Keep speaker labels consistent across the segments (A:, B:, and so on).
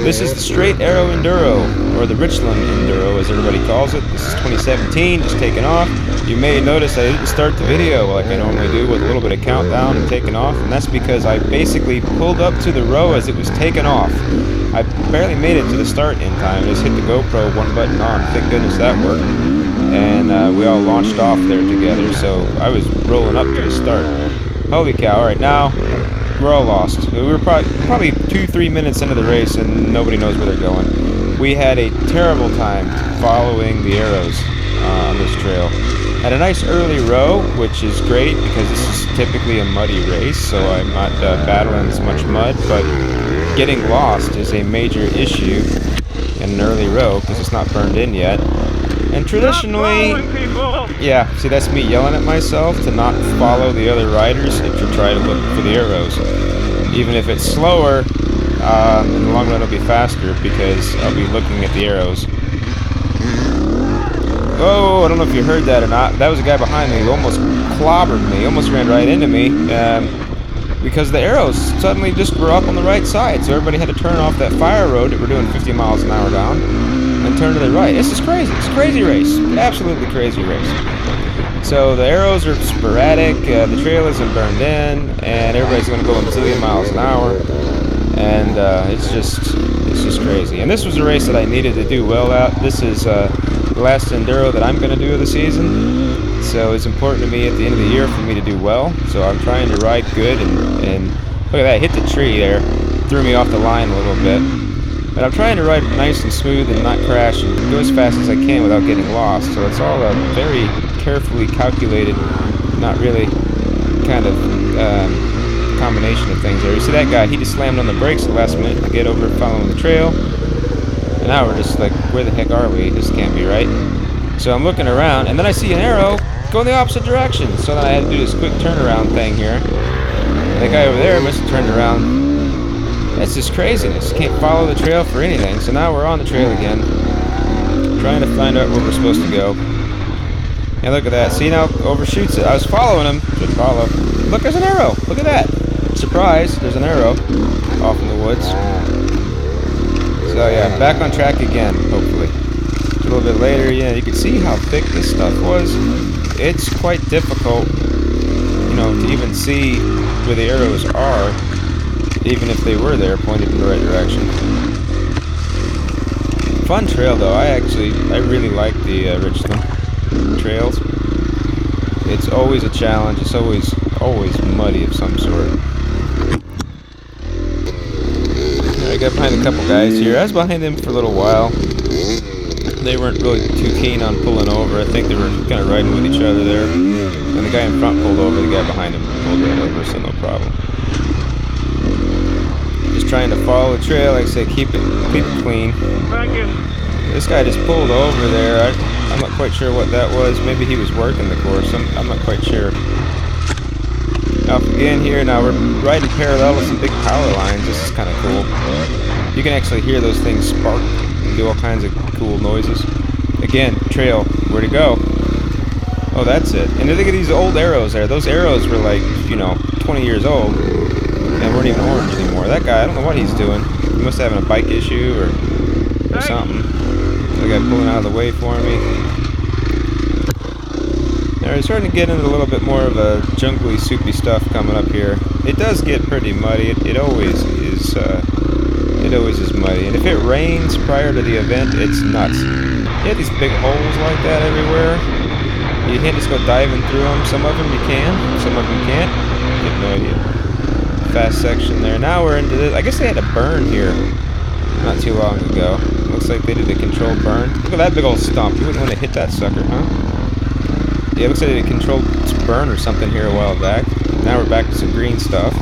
A: This is the Straight Arrow Enduro, or the Richloam Enduro as everybody calls it. This is 2017, just taking off. You may notice I didn't start the video like I normally do with a little bit of countdown and taking off, and that's because I basically pulled up to the row as it was taking off. I barely made it to the start in time. I just hit the GoPro, one button on. Thank goodness that worked. And we all launched off there together, so I was rolling up to the start. Holy cow, alright, now we're all lost. We were probably 2-3 minutes into the race and nobody knows where they're going. We had a terrible time following the arrows on this trail. Had a nice early row, which is great because this is typically a muddy race, so I'm not battling as much mud, but getting lost is a major issue in an early row because it's not burned in yet. And traditionally, yeah, see, that's me yelling at myself to not follow the other riders and to try to look for the arrows. Even if it's slower, in the long run it'll be faster because I'll be looking at the arrows. Oh, I don't know if you heard that or not. That was a guy behind me who almost clobbered me, almost ran right into me, because the arrows suddenly just were up on the right side. So everybody had to turn off that fire road that we're doing 50 miles an hour down and turn to the right. This is crazy. It's a crazy race. Absolutely crazy race. So the arrows are sporadic, the trail isn't burned in, and everybody's going to go a zillion miles an hour, and it's just crazy. And this was a race that I needed to do well at. This is the last enduro that I'm going to do of the season, so it's important to me at the end of the year for me to do well. So I'm trying to ride good, and look at that, hit the tree there, threw me off the line a little bit. But I'm trying to ride nice and smooth and not crash and go as fast as I can without getting lost. So it's all a very carefully calculated, not really kind of combination of things there. You see that guy, he just slammed on the brakes at the last minute to get over following the trail. And now we're just like, where the heck are we? This can't be right. So I'm looking around, and then I see an arrow going the opposite direction. So then I had to do this quick turnaround thing here. And the guy over there must have turned around. That's just craziness. Can't follow the trail for anything. So now we're on the trail again, trying to find out where we're supposed to go. And look at that. See, now overshoots it. I was following him. Should follow. Look, there's an arrow. Look at that. Surprise, there's an arrow off in the woods. So yeah, back on track again, hopefully. A little bit later, yeah, you can see how thick this stuff was. It's quite difficult, you know, to even see where the arrows are, even if they were there, pointed in the right direction. Fun trail though. I really like the Richloam trails. It's always a challenge. It's always muddy of some sort. I got behind a couple guys here. I was behind them for a little while. They weren't really too keen on pulling over. I think they were kind of riding with each other there. And the guy in front pulled over. The guy behind him pulled right over, so no problem. Just trying to follow the trail, like I say, keep it clean. This guy just pulled over there. I'm not quite sure what that was. Maybe he was working the course. I'm not quite sure. Off again here. Now we're riding parallel with some big power lines. This is kind of cool. You can actually hear those things spark and do all kinds of cool noises. Again, trail. Where'd it go? Oh, that's it. And look at these old arrows there. Those arrows were like, 20 years old. And weren't even orange anymore. That guy, I don't know what he's doing. He must have having a bike issue or something. The guy pulling out of the way for me. Now we're starting to get into a little bit more of a jungly, soupy stuff coming up here. It does get pretty muddy. It always is. It always is muddy. And if it rains prior to the event, it's nuts. You have these big holes like that everywhere. You can't just go diving through them. Some of them you can. Some of them you can't. You have no idea. Fast section there. Now we're into this. I guess they had a burn here not too long ago. Looks like they did a controlled burn. Look at that big old stump. You wouldn't want to hit that sucker, huh? Yeah, it looks like they did a controlled burn or something here a while back. Now we're back to some green stuff.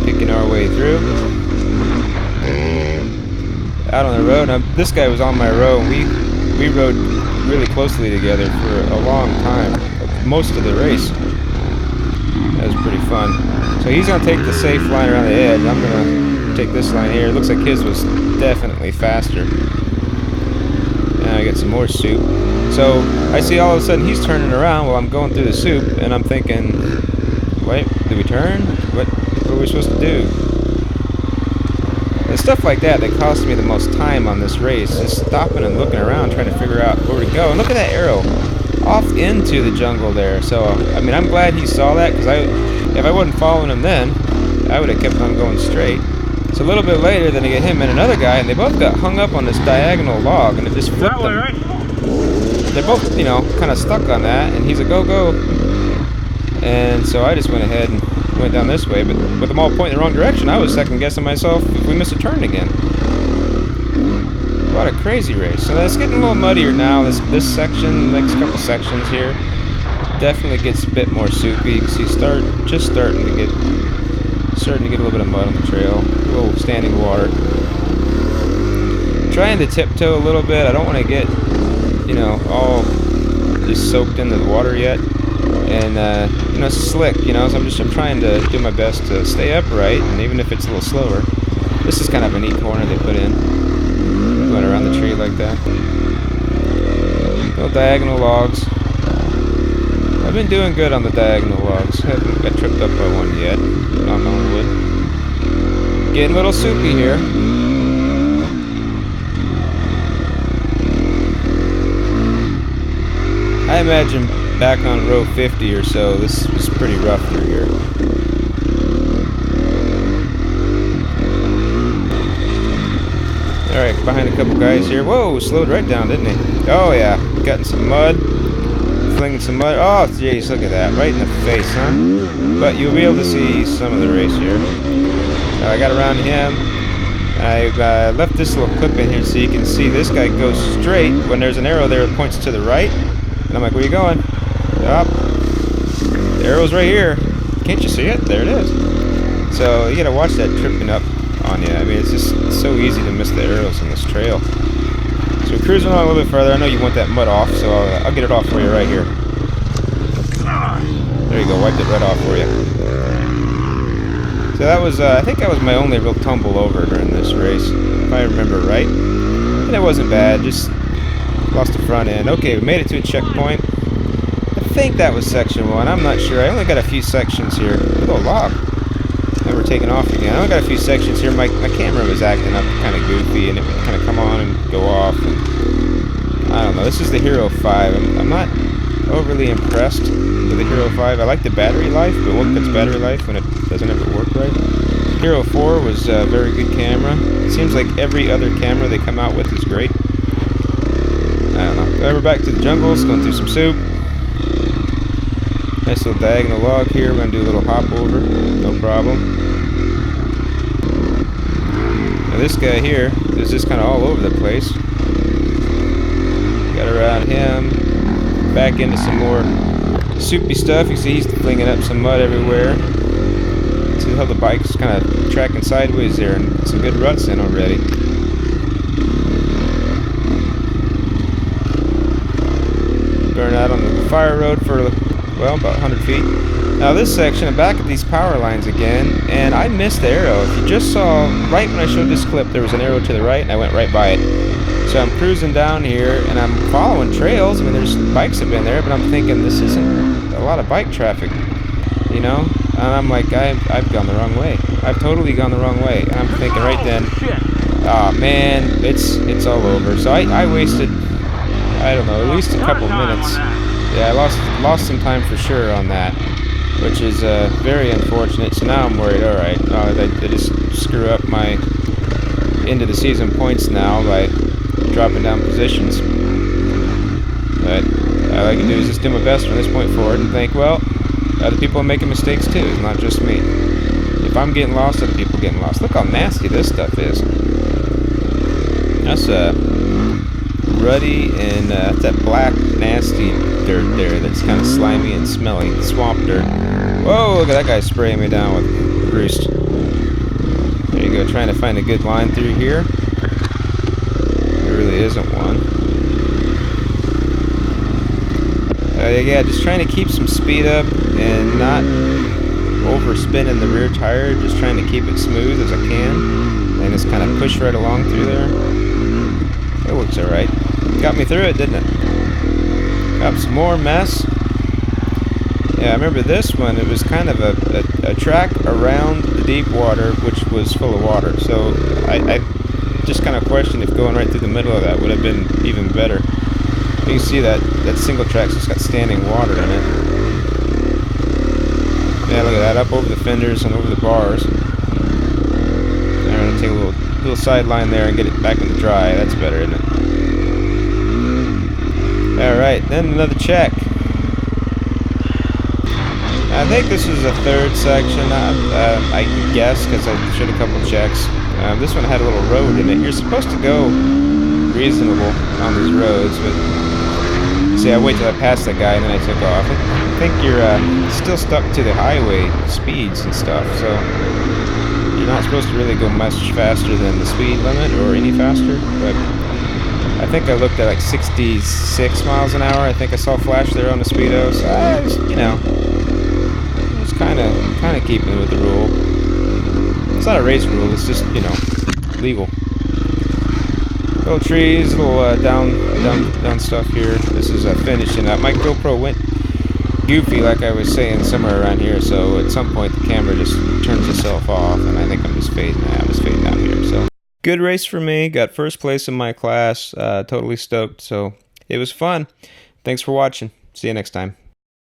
A: Picking our way through. Out on the road. Now this guy was on my row. We rode really closely together for a long time. Most of the race. That was pretty fun. So he's going to take the safe line around the edge. I'm going to take this line here. It looks like his was definitely faster. Now I get some more soup. So I see all of a sudden he's turning around while I'm going through the soup, and I'm thinking, wait, did we turn? What are we supposed to do? stuff like that that cost me the most time on this race. Just stopping and looking around, trying to figure out where to go. And look at that arrow off into the jungle there. So, I mean, I'm glad he saw that, because if I wasn't following him then, I would have kept on going straight. So a little bit later, then I get him and another guy, and they both got hung up on this diagonal log, and it just flipped them. Right? They're both, you know, kind of stuck on that, and he's a go. And so I just went ahead and went down this way, but with them all pointing the wrong direction, I was second guessing myself if we missed a turn again. What a crazy race. So it's getting a little muddier now. This section, next couple sections here, definitely gets a bit more soupy. You can see just starting to get a little bit of mud on the trail, a little standing water. Trying to tiptoe a little bit. I don't want to get, you know, all just soaked into the water yet. And you know, it's slick, you know, so I'm trying to do my best to stay upright, and even if it's a little slower. This is kind of a neat corner they put in, going around the tree like that. Little diagonal logs. I've been doing good on the diagonal logs. Haven't got tripped up by one yet. Knock on wood. Getting a little soupy here. I imagine back on row 50 or so, this was pretty rough through here. Alright, behind a couple guys here. Whoa, slowed right down, didn't he? Oh yeah, got in some mud. Flinging some mud. Oh, jeez, look at that. Right in the face, huh? But you'll be able to see some of the race here. I got around him. I left this little clip in here so you can see this guy goes straight. When there's an arrow there, it points to the right. And I'm like, where you going? Up. The arrow's right here. Can't you see it? There it is. So you gotta watch that tripping up on you. I mean, it's so easy to miss the arrows in this trail. So we're cruising on a little bit further. I know you want that mud off, so I'll get it off for you right here. There you go, wiped it right off for you. So that was, I think that was my only real tumble over during this race, if I remember right. And it wasn't bad, just lost the front end. Okay, we made it to a checkpoint. I think that was section 1, I'm not sure. I only got a few sections here. Look at the log. And we're taking off again. I only got a few sections here. My camera was acting up kind of goofy, and it would kind of come on and go off. And I don't know. This is the Hero 5. I'm not overly impressed with the Hero 5. I like the battery life, but what cuts battery life when it doesn't ever work right? Hero 4 was a very good camera. It seems like every other camera they come out with is great. I don't know. But we're back to the jungles, going through some soup. Nice little diagonal log here. We're going to do a little hop over. No problem. Now this guy here is just kind of all over the place. Got around him. Back into some more soupy stuff. You see he's flinging up some mud everywhere. See how the bike's kind of tracking sideways there, and some good ruts in already. Burn out on the fire road for, well, about 100 feet. Now this section, I'm back at these power lines again, and I missed the arrow. If you just saw, right when I showed this clip, there was an arrow to the right, and I went right by it. So I'm cruising down here, and I'm following trails. I mean, there's bikes have been there, but I'm thinking this isn't a lot of bike traffic, you know? And I'm like, I've gone the wrong way. I've totally gone the wrong way. And I'm thinking right then, oh man, it's all over. So I wasted, I don't know, at least a couple minutes. Yeah, I lost some time for sure on that, which is very unfortunate. So now I'm worried. All right, they just screw up my end of the season points now by dropping down positions. But all I can do is just do my best from this point forward and think, well, other people are making mistakes too. It's not just me. If I'm getting lost, other people are getting lost. Look how nasty this stuff is. That's ruddy and that black nasty dirt there that's kind of slimy and smelly. Swamp dirt. Whoa, look at that guy spraying me down with roost. There you go, trying to find a good line through here. There really isn't one. Yeah, just trying to keep some speed up and not overspinning the rear tire, just trying to keep it smooth as I can, and just kind of push right along through there. It works alright. Got me through it, didn't it? Got some more mess. Yeah, I remember this one. It was kind of a track around the deep water, which was full of water. So I just kind of questioned if going right through the middle of that would have been even better. You can see that single track's just got standing water in it. Yeah, look at that, up over the fenders and over the bars. I'm gonna take a little sideline there and get it back in the dry. That's better, isn't it? Alright, then another check. I think this is a third section, I guess, because I showed a couple checks. This one had a little road in it. You're supposed to go reasonable on these roads, but see, I waited till I passed that guy and then I took off. I think you're still stuck to the highway speeds and stuff, so you're not supposed to really go much faster than the speed limit or any faster, but I think I looked at like 66 miles an hour. I think I saw a flash there on the speedo, so I was, you know, I was kind of keeping with the rule. It's not a race rule, it's just, you know, legal. Little trees, little down stuff here. This is finishing up. My GoPro went goofy, like I was saying, somewhere around here, so at some point the camera just turns itself off, and I think I'm just fading out. I was fading out here, so. Good race for me. Got first place in my class. Totally stoked, so it was fun. Thanks for watching. See you next time.